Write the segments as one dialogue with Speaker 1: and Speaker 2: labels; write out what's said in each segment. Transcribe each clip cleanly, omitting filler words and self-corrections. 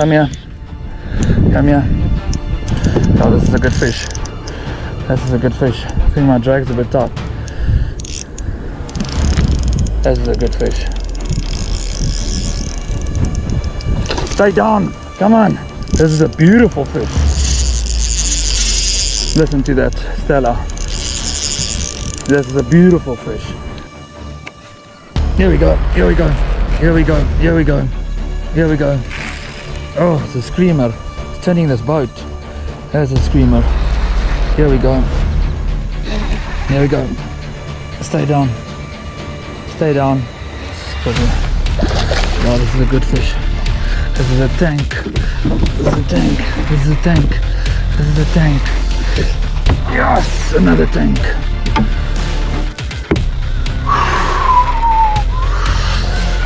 Speaker 1: Come here. Come here. Oh, this is a good fish. This is a good fish. I think my drag's a bit tight. This is a good fish. Stay down. Come on. This is a beautiful fish. Listen to that, Stella. This is a beautiful fish. Here we go. Here we go. Here we go. Here we go. Here we go. Oh, it's a screamer. It's turning this boat. There's a screamer. Here we go. Here we go. Stay down. Stay down. Oh, this is a good fish. This is a tank. This is a tank. This is a tank. This is a tank. Yes, another tank.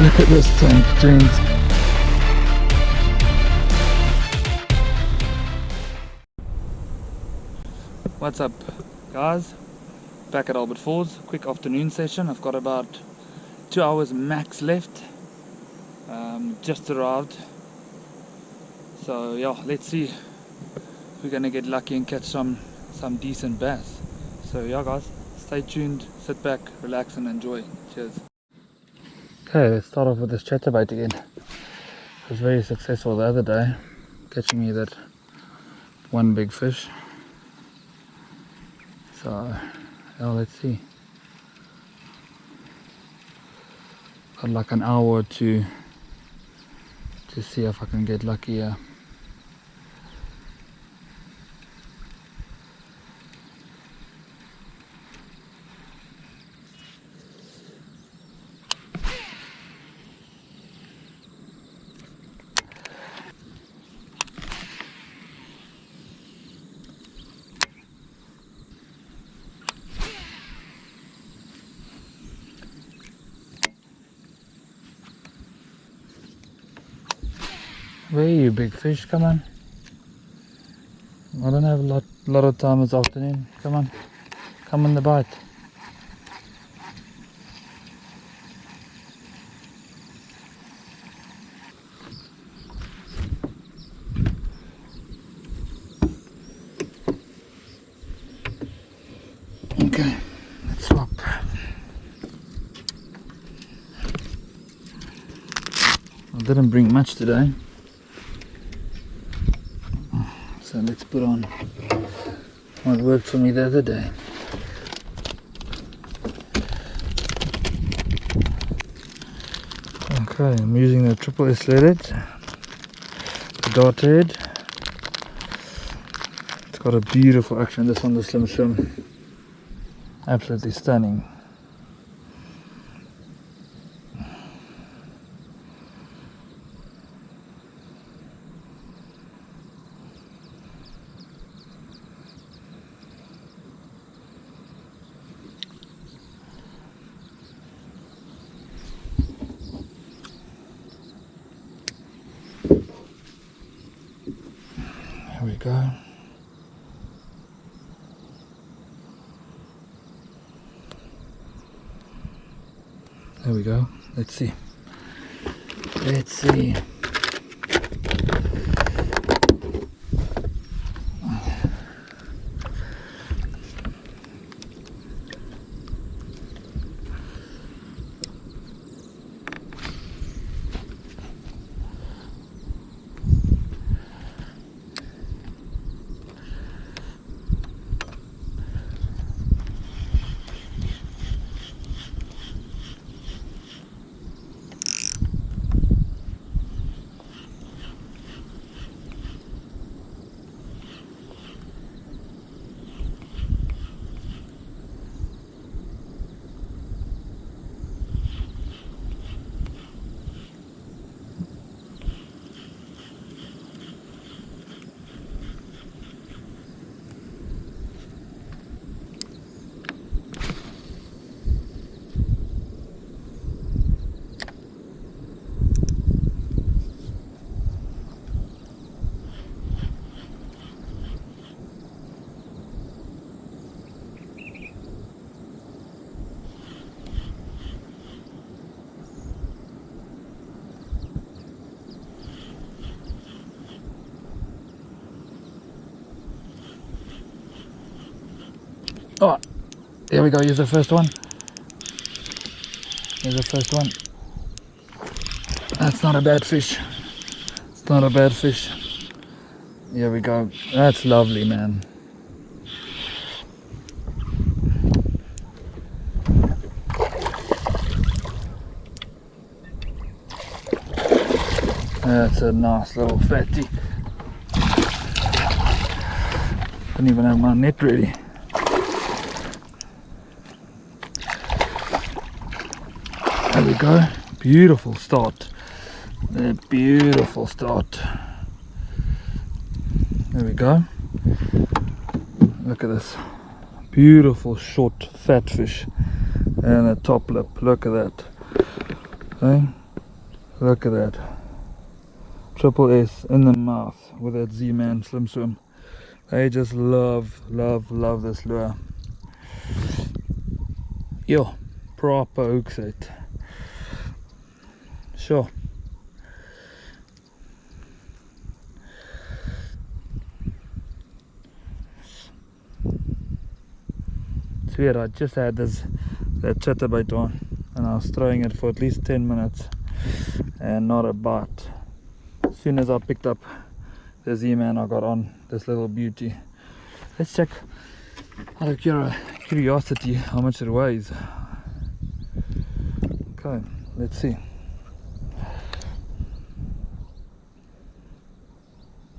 Speaker 1: Look at this tank, James. What's up, guys? Back at Albert Falls. Quick afternoon session. I've got about 2 hours max left. Just arrived. So yeah, let's see if we're gonna get lucky and catch some decent bass. So yeah, guys, stay tuned, sit back, relax and enjoy. Cheers. Okay, let's start off with this chatterbait again. It was very successful the other day, catching me that one big fish. So yeah, let's see. Got like an hour or two to see if I can get lucky here. Where are you, big fish? Come on. I don't have a lot of time this afternoon. Come on. Come on the bite. Okay, let's swap. I didn't bring much today. So let's put on what worked for me the other day. Okay, I'm using the triple S leaded, the dart head. It's got a beautiful action. This one, the slim shim, absolutely stunning. There we go. There we go. Let's see. Let's see. Oh, there we go. Here's the first one. Here's the first one. That's not a bad fish. It's not a bad fish. Here we go. That's lovely, man. That's a nice little fatty. Don't even have my net ready. There we go. Beautiful start. A beautiful start. There we go. Look at this. Beautiful short fat fish. And a top lip. Look at that. Okay? Look at that. Triple S in the mouth with that Z-Man Slim Swim. I just love this lure. Yo, proper hook set. Sure. It's weird, I just had that chatterbait on and I was throwing it for at least 10 minutes and not a bite. As soon as I picked up the Z-Man, I got on this little beauty. Let's check out of curiosity how much it weighs. Okay, let's see.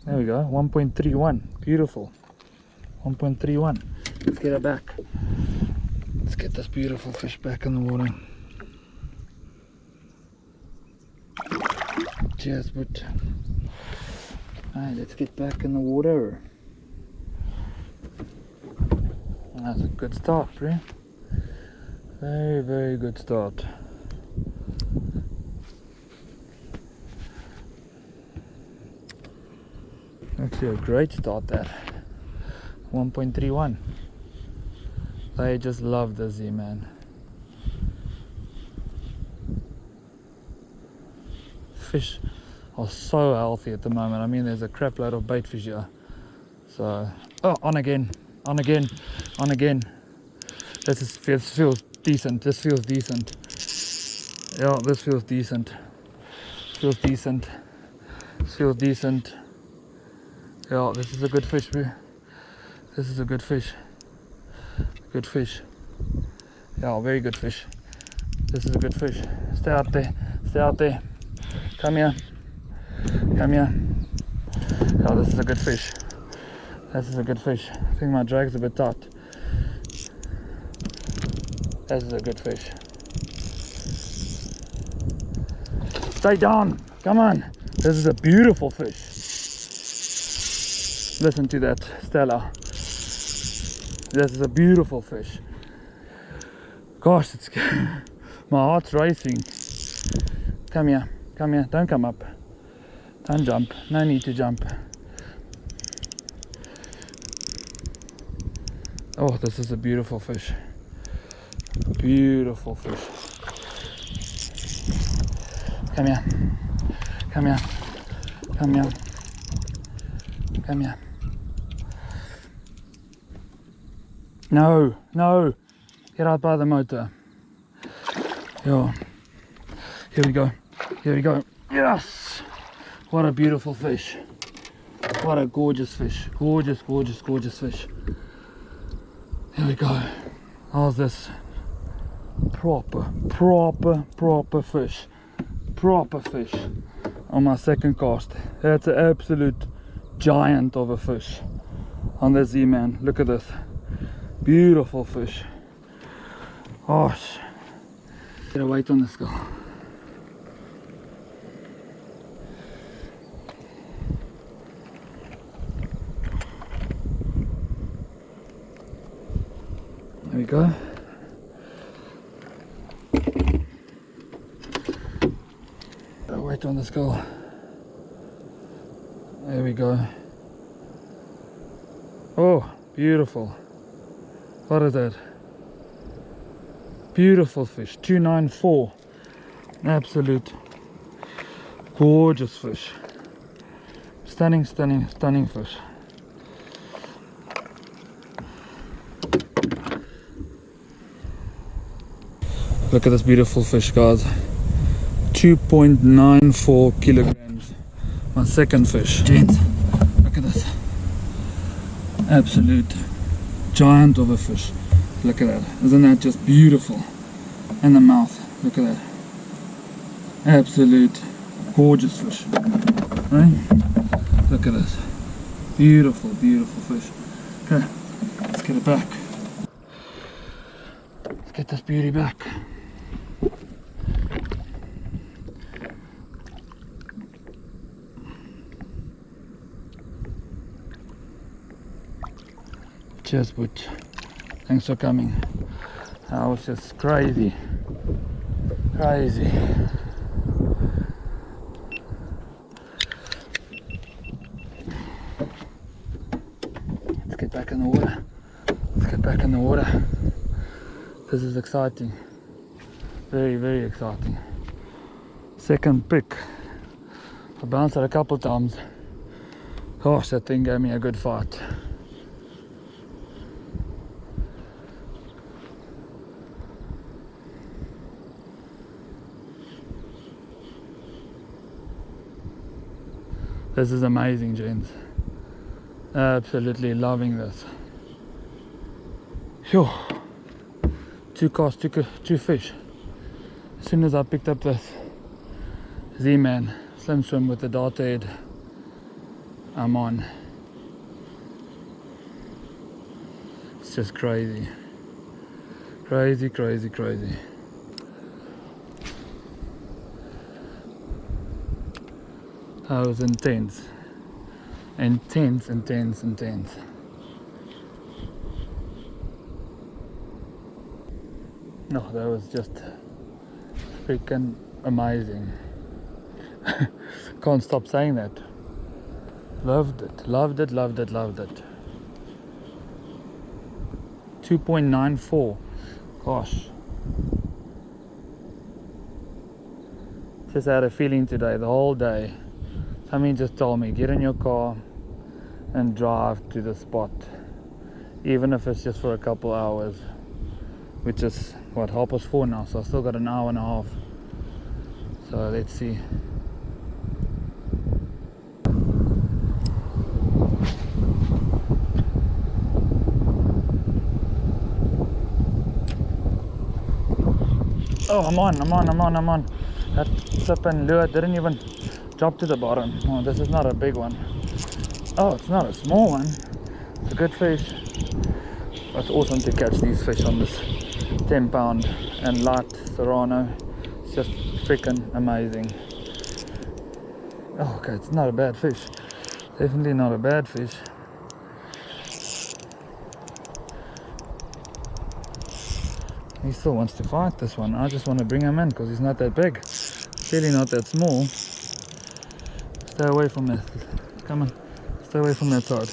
Speaker 1: There we go, 1.31. Beautiful. 1.31. Let's get it back. Let's get this beautiful fish back in the water. Cheers, but alright, let's get back in the water. That's a good start, bro. Very good start. Actually a great start there. 1.31. I just love the Z-Man. Fish are so healthy at the moment. I mean, there's a crap load of bait fish here. So, oh, on again. This feels decent. This feels decent. Yeah, this feels decent. Feels decent. Yeah, this is a good fish, bro. This is a good fish. Good fish. Yeah, very good fish. This is a good fish. Stay out there. Come here. Yeah, this is a good fish. I think my drag's a bit tight. This is a good fish. Stay down. Come on. This is a beautiful fish. Listen to that, Stella. This is a beautiful fish. Gosh, it's my heart's racing. Come here. Don't come up. Don't jump. No need to jump. Oh, this is a beautiful fish. Beautiful fish. Come here. No. Get out by the motor. Yeah. Here we go. Yes! What a beautiful fish. What a gorgeous fish. Gorgeous fish. Here we go. How's this? Proper fish. Proper fish. On my second cast. That's an absolute giant of a fish. On the Z-Man. Look at this. Beautiful fish. Gosh. Get a weight on this guy. There we go. Get a weight on this guy. There we go. Oh, beautiful. What is that? Beautiful fish. 294. Absolute gorgeous fish. Stunning fish. Look at this beautiful fish, guys. 2.94 kilograms. My second fish. Gents, look at this. Absolute giant of a fish. Look at that. Isn't that just beautiful? And the mouth. Look at that. Absolute gorgeous fish. Right? Look at this. Beautiful, beautiful fish. Okay, let's get it back. Let's get this beauty back. Cheers, Butch. Thanks for coming. That was just crazy. Crazy. Let's get back in the water. Let's get back in the water. This is exciting. Very, very exciting. Second pick. I bounced it a couple times. Gosh, that thing gave me a good fight. This is amazing, gents. Absolutely loving this. Phew. Two casts, two fish. As soon as I picked up this Z-Man Slim Swim with the dart head, I'm on. It's just crazy. Crazy, crazy, crazy. That was intense. Intense, intense, intense. No, that was just freaking amazing. Can't stop saying that. Loved it, loved it, loved it, loved it. 2.94. Gosh. Just had a feeling today, the whole day. Somebody just told me, get in your car and drive to the spot. Even if it's just for a couple hours. Which is, what, 4:30 now, so I've still got an hour and a half. So let's see. Oh, I'm on. That flippin' lure didn't even drop to the bottom. Oh, this is not a big one. Oh, it's not a small one. It's a good fish. It's awesome to catch these fish on this 10-pound and light Serrano. It's just freaking amazing. Oh, okay, it's not a bad fish. Definitely not a bad fish. He still wants to fight this one. I just want to bring him in because he's not that big. Really not that small. Stay away from that. Come on. Stay away from that side.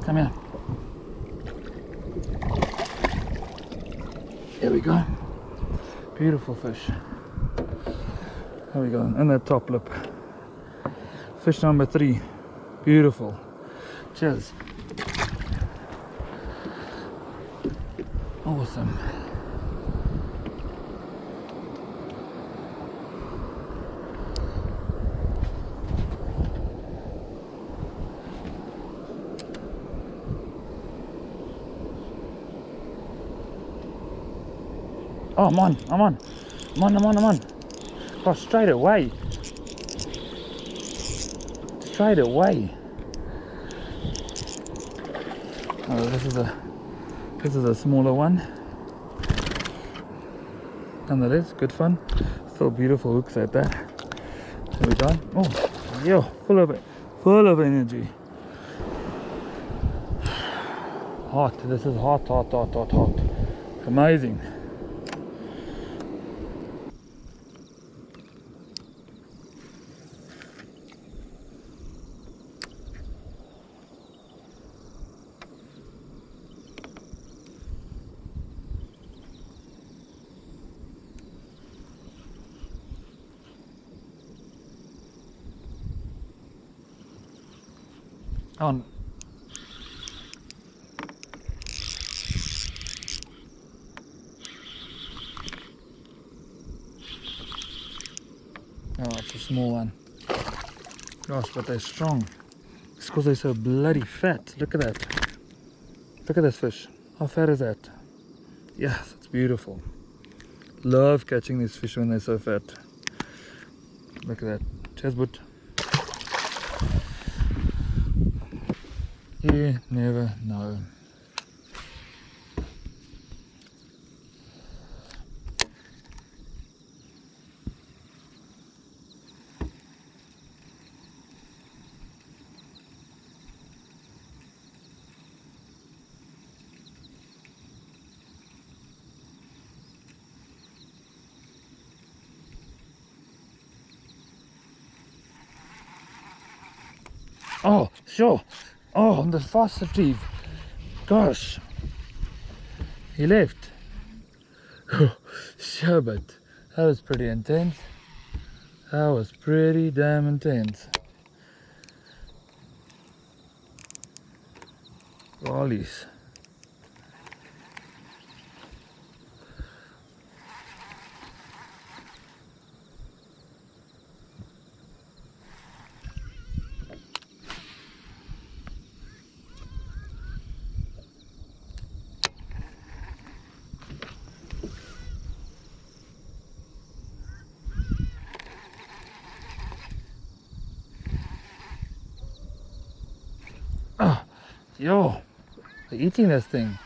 Speaker 1: Come here. Here we go. Beautiful fish. There we go. And that top lip. Fish number 3. Beautiful. Cheers. Awesome. Oh, I'm on. Oh, straight away. Oh, this is a smaller one. Nonetheless, good fun. Still beautiful hooks at that. There we go. Oh, yo, full of energy. Hot. This is hot. Amazing. On. Oh, it's a small one. Gosh, but they're strong. It's because they're so bloody fat. Look at that. Look at this fish. How fat is that? Yes, it's beautiful. Love catching these fish when they're so fat. Look at that. Cheers, bud. You never know. Oh, sure. Oh, on the fast retrieve. Gosh. He left. Sure, but that was pretty intense. That was pretty damn intense. Gollies. Oh, yo, they're eating this thing.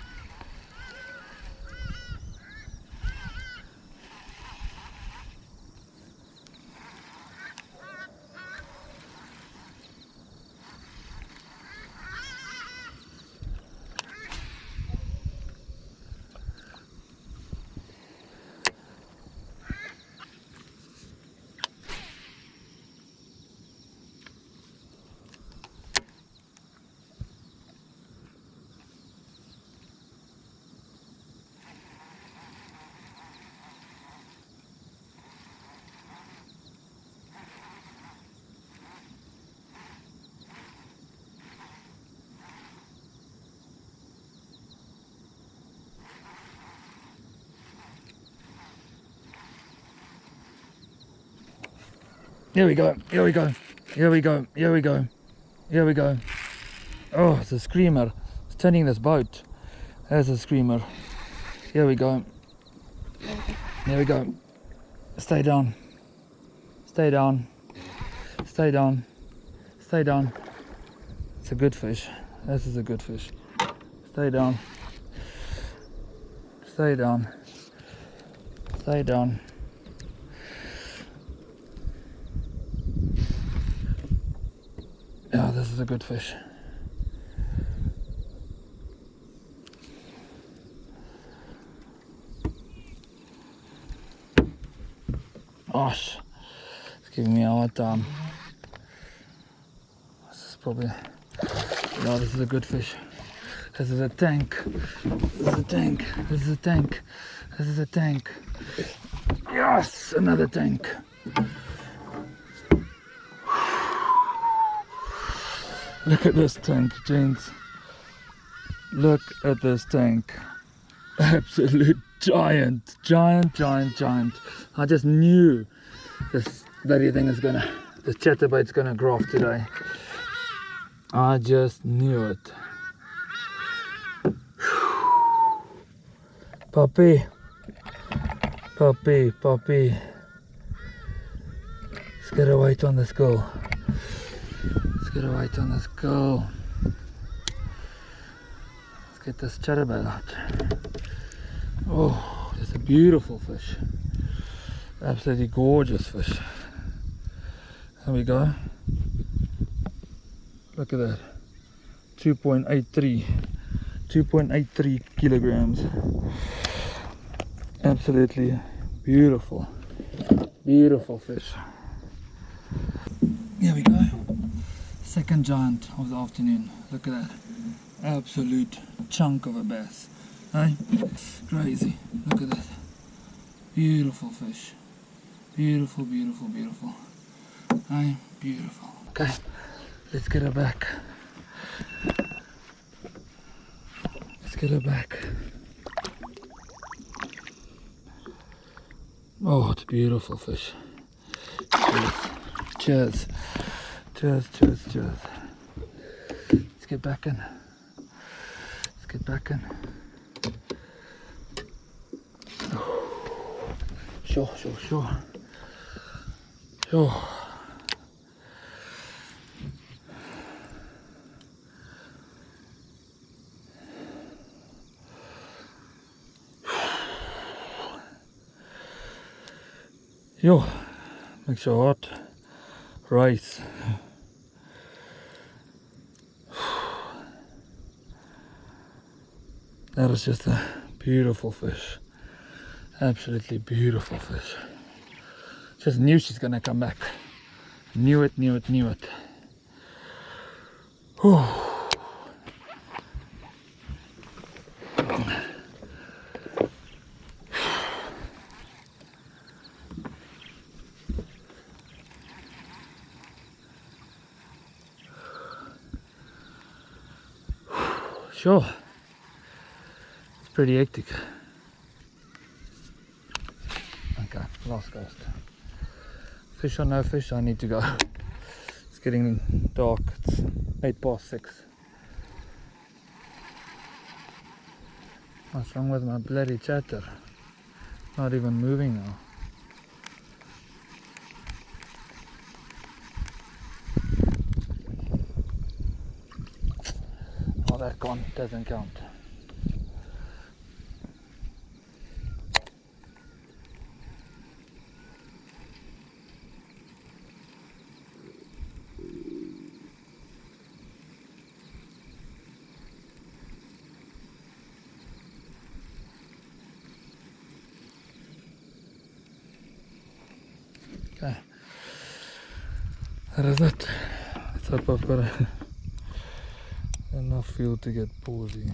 Speaker 1: Here we go, here we go, here we go, here we go, here we go. Oh, it's a screamer. It's turning this boat. There's a screamer. Here we go. Here we go. Stay down. Stay down. Stay down. Stay down. It's a good fish. This is a good fish. Stay down. Stay down. Stay down. Yeah, this is a good fish. Gosh, it's giving me a hard time. This is probably, no, this is a good fish. This is a tank. This is a tank. This is a tank. This is a tank. Yes, another tank. Look at this tank, gents. Look at this tank. Absolute giant, giant, giant, giant. I just knew this bloody thing is gonna, this chatterbait's gonna graft today. I just knew it. Puppy, puppy, puppy. Let's get a weight on this girl. Let's get a weight on this girl. Let's get this chatterbait out. Oh, it's a beautiful fish. Absolutely gorgeous fish. There we go. Look at that. 2.83 kilograms. Absolutely beautiful. Beautiful fish. Here we go. Second giant of the afternoon. Look at that. Absolute chunk of a bass. Hey? Crazy. Look at that. Beautiful fish. Beautiful, beautiful, beautiful. Hey? Beautiful. Okay. Let's get her back. Let's get her back. Oh, it's a beautiful fish. Cheers. Cheers, cheers, cheers. Let's get back in. Let's get back in. Sure, sure, sure. Sure. Yo, makes your heart race. That is just a beautiful fish. Absolutely beautiful fish. Just knew she's gonna come back. Knew it, knew it, knew it. Whew. Sure, it's pretty hectic. Okay, last cast. Fish or no fish, I need to go. It's getting dark, it's 6:08. What's wrong with my bloody chatter? Not even moving now. Oh, that doesn't count. Okay, that is it. Let's hope I've got enough fuel to get pausing.